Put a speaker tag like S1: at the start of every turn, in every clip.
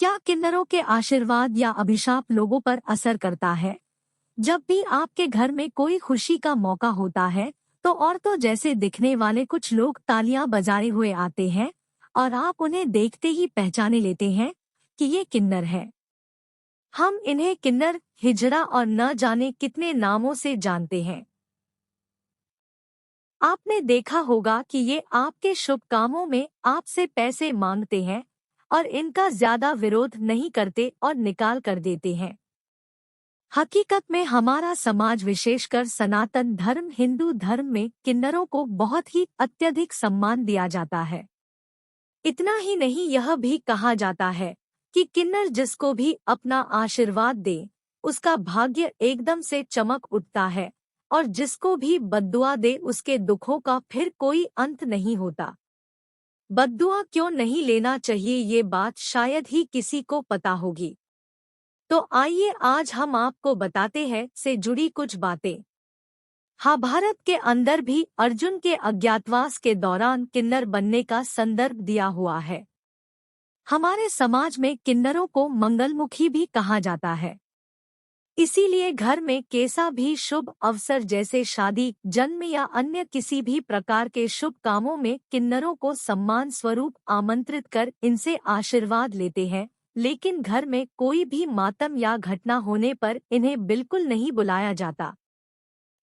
S1: क्या किन्नरों के आशीर्वाद या अभिशाप लोगों पर असर करता है? जब भी आपके घर में कोई खुशी का मौका होता है, तो औरतों जैसे दिखने वाले कुछ लोग तालियां बजाए हुए आते हैं और आप उन्हें देखते ही पहचाने लेते हैं कि ये किन्नर है। हम इन्हें किन्नर, हिजड़ा और न जाने कितने नामों से जानते हैं। आपने देखा होगा कि ये आपके शुभ कामों में आपसे पैसे मांगते हैं और इनका ज्यादा विरोध नहीं करते और निकाल कर देते हैं। हकीकत में हमारा समाज, विशेषकर सनातन धर्म हिंदू धर्म में किन्नरों को बहुत ही अत्यधिक सम्मान दिया जाता है। इतना ही नहीं, यह भी कहा जाता है कि किन्नर जिसको भी अपना आशीर्वाद दे, उसका भाग्य एकदम से चमक उठता है और जिसको भी बद्दुआ दे उसके दुखों का फिर कोई अंत नहीं होता। बद्दुआ क्यों नहीं लेना चाहिए, ये बात शायद ही किसी को पता होगी। तो आइए आज हम आपको बताते हैं से जुड़ी कुछ बातें। महाभारत के अंदर भी अर्जुन के अज्ञातवास के दौरान किन्नर बनने का संदर्भ दिया हुआ है। हमारे समाज में किन्नरों को मंगलमुखी भी कहा जाता है। इसीलिए घर में कैसा भी शुभ अवसर जैसे शादी, जन्म या अन्य किसी भी प्रकार के शुभ कामों में किन्नरों को सम्मान स्वरूप आमंत्रित कर इनसे आशीर्वाद लेते हैं। लेकिन घर में कोई भी मातम या घटना होने पर इन्हें बिल्कुल नहीं बुलाया जाता।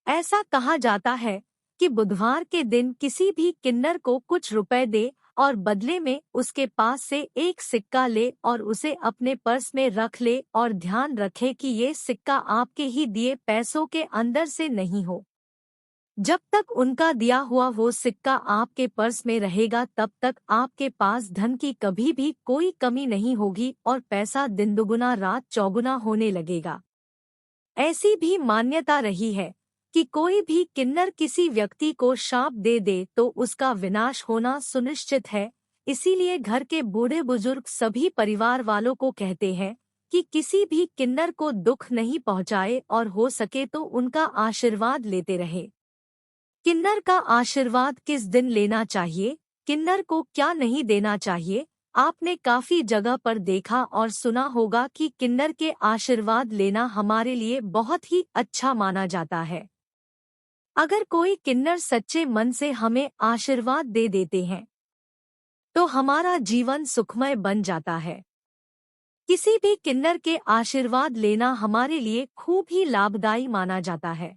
S1: ऐसा कहा जाता है कि बुधवार के दिन किसी भी किन्नर को कुछ रुपए दे और बदले में उसके पास से एक सिक्का ले और उसे अपने पर्स में रख ले और ध्यान रखे कि ये सिक्का आपके ही दिए पैसों के अंदर से नहीं हो। जब तक उनका दिया हुआ वो सिक्का आपके पर्स में रहेगा तब तक आपके पास धन की कभी भी कोई कमी नहीं होगी और पैसा दिन दुगुना रात चौगुना होने लगेगा। ऐसी भी मान्यता रही है कि कोई भी किन्नर किसी व्यक्ति को शाप दे दे तो उसका विनाश होना सुनिश्चित है। इसीलिए घर के बूढ़े बुजुर्ग सभी परिवार वालों को कहते हैं कि किसी भी किन्नर को दुख नहीं पहुंचाए और हो सके तो उनका आशीर्वाद लेते रहे। किन्नर का आशीर्वाद किस दिन लेना चाहिए, किन्नर को क्या नहीं देना चाहिए? आपने काफी जगह पर देखा और सुना होगा कि किन्नर के आशीर्वाद लेना हमारे लिए बहुत ही अच्छा माना जाता है। अगर कोई किन्नर सच्चे मन से हमें आशीर्वाद दे देते हैं तो हमारा जीवन सुखमय बन जाता है। किसी भी किन्नर के आशीर्वाद लेना हमारे लिए खूब ही लाभदायी माना जाता है।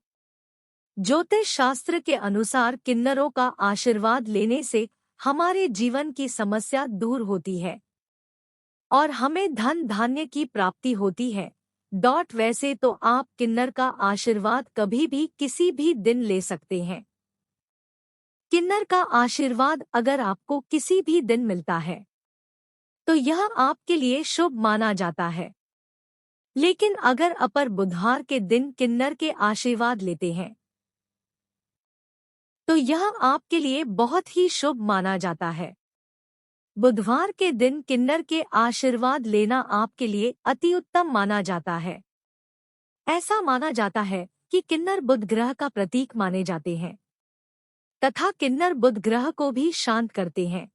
S1: ज्योतिष शास्त्र के अनुसार किन्नरों का आशीर्वाद लेने से हमारे जीवन की समस्या दूर होती है और हमें धन धान्य की प्राप्ति होती है। वैसे तो आप किन्नर का आशीर्वाद कभी भी किसी भी दिन ले सकते हैं। किन्नर का आशीर्वाद अगर आपको किसी भी दिन मिलता है तो यह आपके लिए शुभ माना जाता है। लेकिन अगर अपर बुधवार के दिन किन्नर के आशीर्वाद लेते हैं तो यह आपके लिए बहुत ही शुभ माना जाता है। बुधवार के दिन किन्नर के आशीर्वाद लेना आपके लिए अति उत्तम माना जाता है। ऐसा माना जाता है कि किन्नर बुध ग्रह का प्रतीक माने जाते हैं तथा किन्नर बुध ग्रह को भी शांत करते हैं।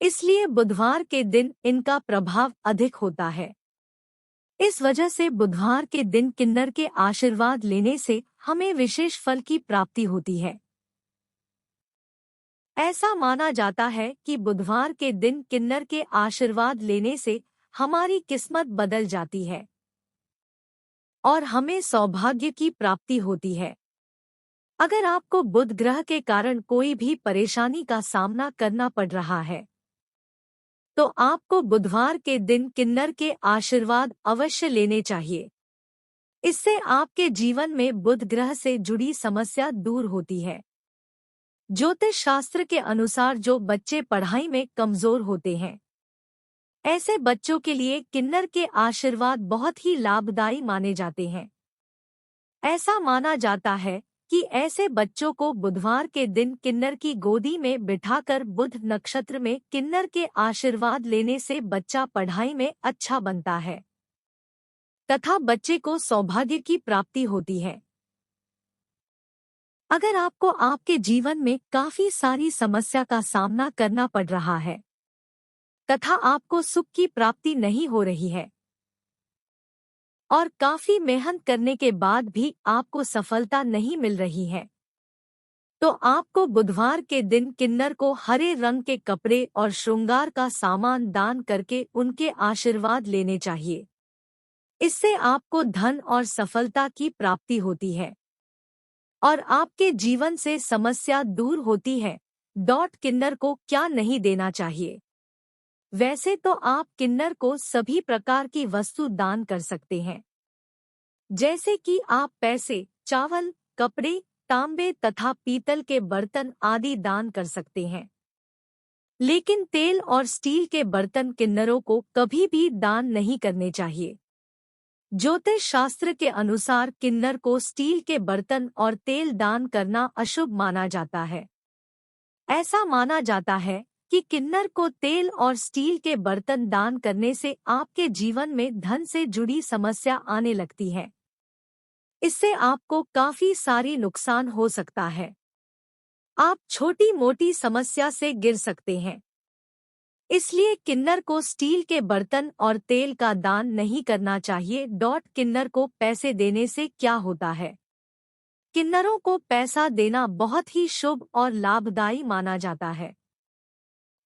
S1: इसलिए बुधवार के दिन इनका प्रभाव अधिक होता है। इस वजह से बुधवार के दिन किन्नर के आशीर्वाद लेने से हमें विशेष फल की प्राप्ति होती है। ऐसा माना जाता है कि बुधवार के दिन किन्नर के आशीर्वाद लेने से हमारी किस्मत बदल जाती है और हमें सौभाग्य की प्राप्ति होती है। अगर आपको बुध ग्रह के कारण कोई भी परेशानी का सामना करना पड़ रहा है तो आपको बुधवार के दिन किन्नर के आशीर्वाद अवश्य लेने चाहिए। इससे आपके जीवन में बुध ग्रह से जुड़ी समस्या दूर होती है। ज्योतिष शास्त्र के अनुसार जो बच्चे पढ़ाई में कमजोर होते हैं, ऐसे बच्चों के लिए किन्नर के आशीर्वाद बहुत ही लाभदायी माने जाते हैं। ऐसा माना जाता है कि ऐसे बच्चों को बुधवार के दिन किन्नर की गोदी में बिठाकर बुध नक्षत्र में किन्नर के आशीर्वाद लेने से बच्चा पढ़ाई में अच्छा बनता है तथा बच्चे को सौभाग्य की प्राप्ति होती है। अगर आपको आपके जीवन में काफी सारी समस्या का सामना करना पड़ रहा है तथा आपको सुख की प्राप्ति नहीं हो रही है और काफी मेहनत करने के बाद भी आपको सफलता नहीं मिल रही है, तो आपको बुधवार के दिन किन्नर को हरे रंग के कपड़े और श्रृंगार का सामान दान करके उनके आशीर्वाद लेने चाहिए। इससे आपको धन और सफलता की प्राप्ति होती है और आपके जीवन से समस्या दूर होती है। किन्नर को क्या नहीं देना चाहिए? वैसे तो आप किन्नर को सभी प्रकार की वस्तु दान कर सकते हैं, जैसे कि आप पैसे, चावल, कपड़े, तांबे तथा पीतल के बर्तन आदि दान कर सकते हैं। लेकिन तेल और स्टील के बर्तन किन्नरों को कभी भी दान नहीं करने चाहिए। ज्योतिष शास्त्र के अनुसार किन्नर को स्टील के बर्तन और तेल दान करना अशुभ माना जाता है। ऐसा माना जाता है कि किन्नर को तेल और स्टील के बर्तन दान करने से आपके जीवन में धन से जुड़ी समस्या आने लगती है। इससे आपको काफी सारी नुकसान हो सकता है। आप छोटी मोटी समस्या से गिर सकते हैं। इसलिए किन्नर को स्टील के बर्तन और तेल का दान नहीं करना चाहिए। किन्नर को पैसे देने से क्या होता है? किन्नरों को पैसा देना बहुत ही शुभ और लाभदायी माना जाता है।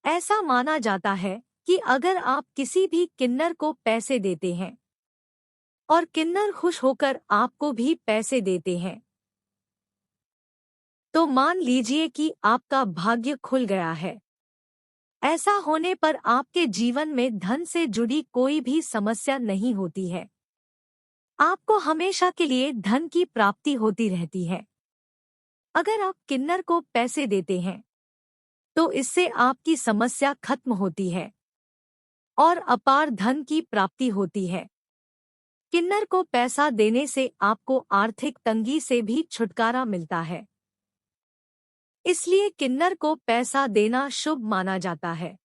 S1: ऐसा माना जाता है कि अगर आप किसी भी किन्नर को पैसे देते हैं और किन्नर खुश होकर आपको भी पैसे देते हैं, तो मान लीजिए कि आपका भाग्य खुल गया है। ऐसा होने पर आपके जीवन में धन से जुड़ी कोई भी समस्या नहीं होती है। आपको हमेशा के लिए धन की प्राप्ति होती रहती है। अगर आप किन्नर को पैसे देते हैं तो इससे आपकी समस्या खत्म होती है और अपार धन की प्राप्ति होती है। किन्नर को पैसा देने से आपको आर्थिक तंगी से भी छुटकारा मिलता है। इसलिए किन्नर को पैसा देना शुभ माना जाता है।